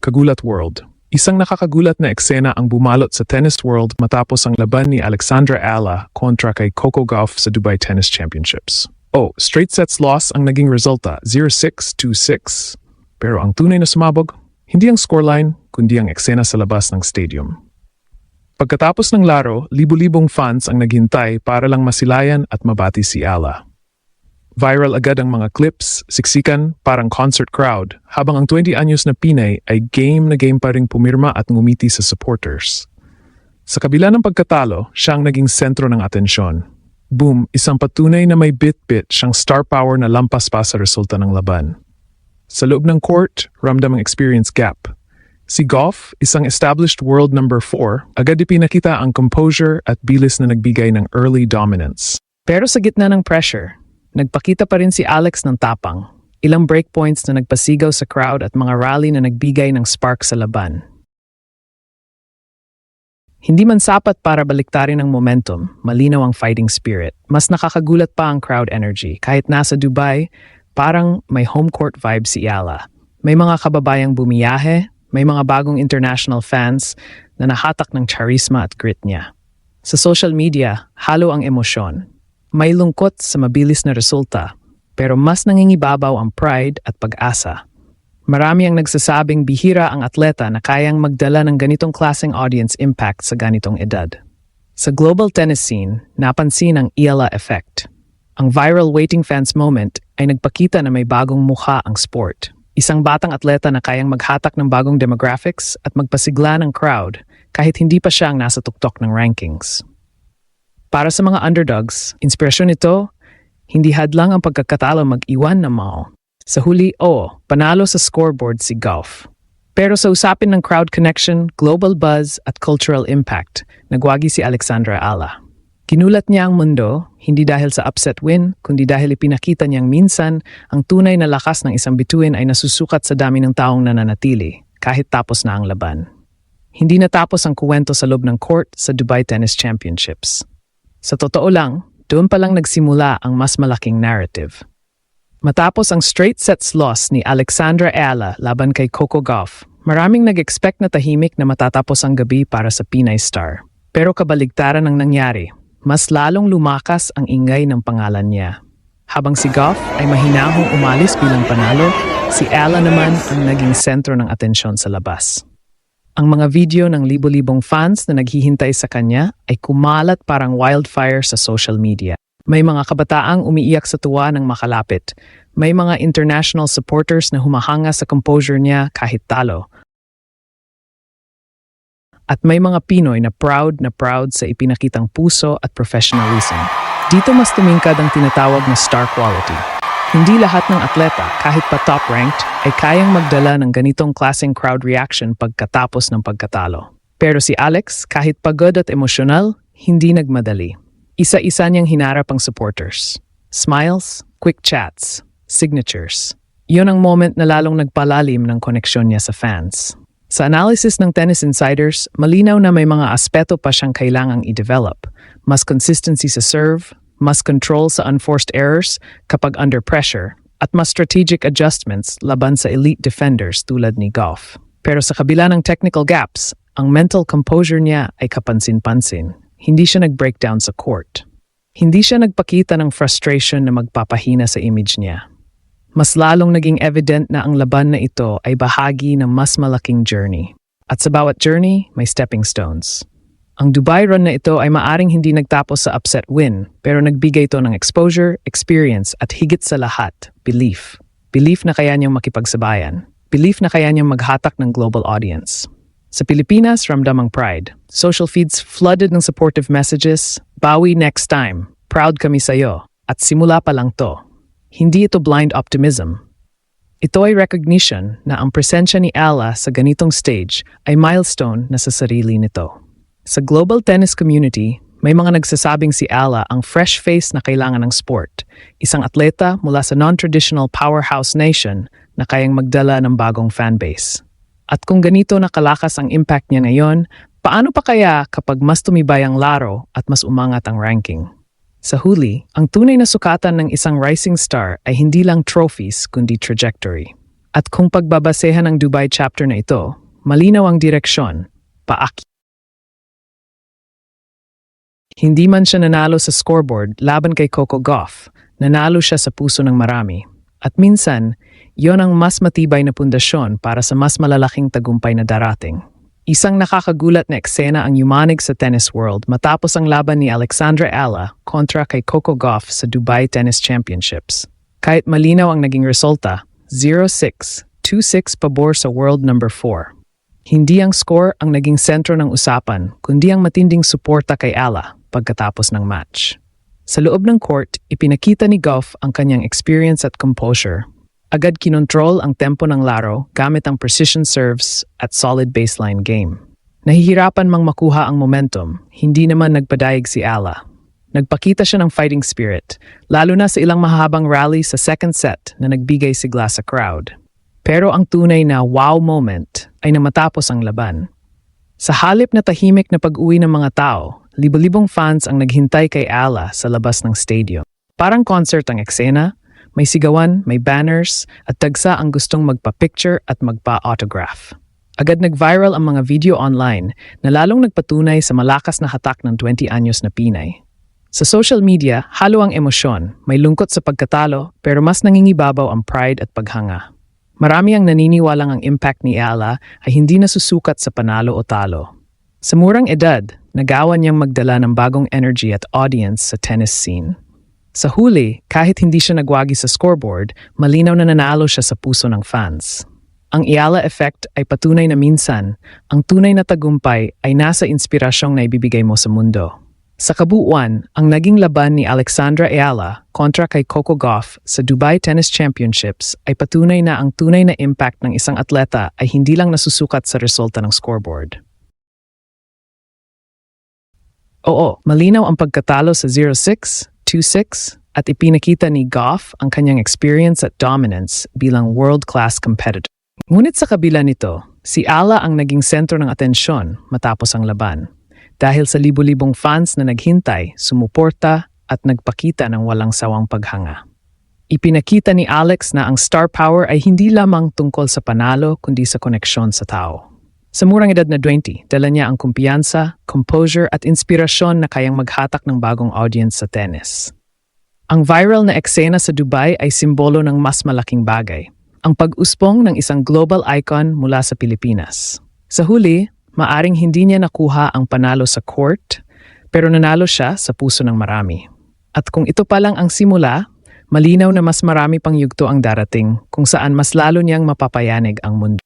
Kagulat World. Isang nakakagulat na eksena ang bumalot sa tennis world matapos ang laban ni Alexandra Ala kontra kay Coco Gauff sa Dubai Tennis Championships. Straight sets loss ang naging resulta, 0-6, 2-6. Pero ang tunay na sumabog, hindi ang scoreline, kundi ang eksena sa labas ng stadium. Pagkatapos ng laro, libu-libong fans ang naghintay para lang masilayan at mabati si Ala. Viral agad ang mga clips, siksikan, parang concert crowd, habang ang 20 anyos na Pinay ay game na game pa ring pumirma at ngumiti sa supporters. Sa kabila ng pagkatalo, siya ang naging sentro ng atensyon. Boom, isang patunay na may bit-bit siyang star power na lampas pa sa resulta ng laban. Sa loob ng court, ramdam ang experience gap. Si Gauff, isang established world number 4, agad ipinakita ang composure at bilis na nagbigay ng early dominance. Pero sa gitna ng pressure, nagpakita pa rin si Alex ng tapang. Ilang breakpoints na nagpasigaw sa crowd at mga rally na nagbigay ng spark sa laban. Hindi man sapat para baliktarin ang momentum, malinaw ang fighting spirit. Mas nakakagulat pa ang crowd energy. Kahit nasa Dubai, parang may home court vibe si Ala. May mga kababayang bumiyahe, may mga bagong international fans na nahatak ng charisma at grit niya. Sa social media, halo ang emosyon. May lungkot sa mabilis na resulta, pero mas nangingibabaw ang pride at pag-asa. Marami ang nagsasabing bihira ang atleta na kayang magdala ng ganitong klaseng audience impact sa ganitong edad. Sa global tennis scene, napansin ang Ala effect. Ang viral waiting fans moment ay nagpakita na may bagong mukha ang sport. Isang batang atleta na kayang maghatak ng bagong demographics at magpasigla ng crowd kahit hindi pa siya ang nasa tuktok ng rankings. Para sa mga underdogs, inspirasyon ito, hindi hadlang ang pagkakatalo mag-iwan na mao. Sa huli, panalo sa scoreboard si Gauff. Pero sa usapin ng crowd connection, global buzz at cultural impact, nagwagi si Alexandra Ala. Kinulat niya ang mundo, hindi dahil sa upset win, kundi dahil ipinakita niyang minsan ang tunay na lakas ng isang bituin ay nasusukat sa dami ng taong nananatili, kahit tapos na ang laban. Hindi natapos ang kuwento sa loob ng court sa Dubai Tennis Championships. Sa totoo lang, doon pa lang nagsimula ang mas malaking narrative. Matapos ang straight sets loss ni Alexandra Ala laban kay Coco Gauff, maraming nag-expect na tahimik na matatapos ang gabi para sa Pinay star. Pero kabaligtaran ang nangyari, mas lalong lumakas ang ingay ng pangalan niya. Habang si Gauff ay mahinahong umalis bilang panalo, si Ala naman ang naging sentro ng atensyon sa labas. Ang mga video ng libo-libong fans na naghihintay sa kanya ay kumalat parang wildfire sa social media. May mga kabataang umiiyak sa tuwa ng makalapit. May mga international supporters na humahanga sa composure niya kahit talo. At may mga Pinoy na proud sa ipinakitang puso at professionalism. Dito mas tumingkad ang tinatawag na star quality. Hindi lahat ng atleta, kahit pa top-ranked, ay kayang magdala ng ganitong klaseng crowd reaction pagkatapos ng pagkatalo. Pero si Alex, kahit pagod at emosyonal, hindi nagmadali. Isa-isa niyang hinarap ang supporters. Smiles, quick chats, signatures. Iyon ang moment na lalong nagpalalim ng koneksyon niya sa fans. Sa analysis ng Tennis Insiders, malinaw na may mga aspeto pa siyang kailangang i-develop. Mas consistency sa serve, mas control sa unforced errors kapag under pressure, at mas strategic adjustments laban sa elite defenders tulad ni Gauff. Pero sa kabila ng technical gaps, ang mental composure niya ay kapansin-pansin. Hindi siya nag-breakdown sa court. Hindi siya nagpakita ng frustration na magpapahina sa image niya. Mas lalong naging evident na ang laban na ito ay bahagi ng mas malaking journey. At sa bawat journey, may stepping stones. Ang Dubai run na ito ay maaring hindi nagtapos sa upset win, pero nagbigay ito ng exposure, experience, at higit sa lahat, belief. Belief na kaya niyang makipagsabayan. Belief na kaya niyang maghatak ng global audience. Sa Pilipinas, ramdam ang pride. Social feeds flooded ng supportive messages, bawi next time, proud kami sa'yo, at simula pa lang to. Hindi ito blind optimism. Ito ay recognition na ang presensya ni Ala sa ganitong stage ay milestone na sa sarili nito. Sa global tennis community, may mga nagsasabing si Ala ang fresh face na kailangan ng sport, isang atleta mula sa non-traditional powerhouse nation na kayang magdala ng bagong fanbase. At kung ganito nakalakas ang impact niya ngayon, paano pa kaya kapag mas tumibay ang laro at mas umangat ang ranking? Sa huli, ang tunay na sukatan ng isang rising star ay hindi lang trophies kundi trajectory. At kung pagbabasehan ang Dubai chapter na ito, malinaw ang direksyon, paakyat. Hindi man siya nanalo sa scoreboard laban kay Coco Gauff, nanalo siya sa puso ng marami. At minsan, yon ang mas matibay na pundasyon para sa mas malalaking tagumpay na darating. Isang nakakagulat na eksena ang yumanig sa tennis world matapos ang laban ni Alexandra Ala kontra kay Coco Gauff sa Dubai Tennis Championships. Kahit malinaw ang naging resulta, 0-6, 2-6 pabor sa world number 4. Hindi ang score ang naging sentro ng usapan, kundi ang matinding suporta kay Ala pagkatapos ng match. Sa loob ng court, ipinakita ni Gauff ang kanyang experience at composure. Agad kinontrol ang tempo ng laro gamit ang precision serves at solid baseline game. Nahihirapan mang makuha ang momentum, hindi naman nagpadayag si Ala. Nagpakita siya ng fighting spirit, lalo na sa ilang mahabang rally sa second set na nagbigay sigla sa crowd. Pero ang tunay na wow moment ay namatapos ang laban. Sa halip na tahimik na pag-uwi ng mga tao, libo-libong fans ang naghintay kay Ala sa labas ng stadium. Parang concert ang eksena, may sigawan, may banners, at tagsa ang gustong magpa-picture at magpa-autograph. Agad nag-viral ang mga video online na lalong nagpatunay sa malakas na hatak ng 20 anyos na Pinay. Sa social media, halo ang emosyon, may lungkot sa pagkatalo pero mas nangingibabaw ang pride at paghanga. Marami ang naniniwalang ang impact ni Ala ay hindi nasusukat sa panalo o talo. Sa murang edad, nagawa niyang magdala ng bagong energy at audience sa tennis scene. Sa huli, kahit hindi siya nagwagi sa scoreboard, malinaw na nanalo siya sa puso ng fans. Ang Ala effect ay patunay na minsan, ang tunay na tagumpay ay nasa inspirasyong na ibibigay mo sa mundo. Sa kabuuan, ang naging laban ni Alexandra Ala kontra kay Coco Gauff sa Dubai Tennis Championships ay patunay na ang tunay na impact ng isang atleta ay hindi lang nasusukat sa resulta ng scoreboard. Oo, malinaw ang pagkatalo sa 0-6, 2-6 at ipinakita ni Gauff ang kanyang experience at dominance bilang world-class competitor. Ngunit sa kabila nito, si Ala ang naging sentro ng atensyon matapos ang laban. Dahil sa libu-libong fans na naghintay, sumuporta at nagpakita ng walang sawang paghanga. Ipinakita ni Alex na ang star power ay hindi lamang tungkol sa panalo kundi sa koneksyon sa tao. Sa murang edad na 20, dala niya ang kumpiyansa, composure at inspirasyon na kayang maghatak ng bagong audience sa tennis. Ang viral na eksena sa Dubai ay simbolo ng mas malaking bagay, ang pag-uspong ng isang global icon mula sa Pilipinas. Sa huli, maaring hindi niya nakuha ang panalo sa court, pero nanalo siya sa puso ng marami. At kung ito pa lang ang simula, malinaw na mas marami pang yugto ang darating kung saan mas lalo niyang mapapayanig ang mundo.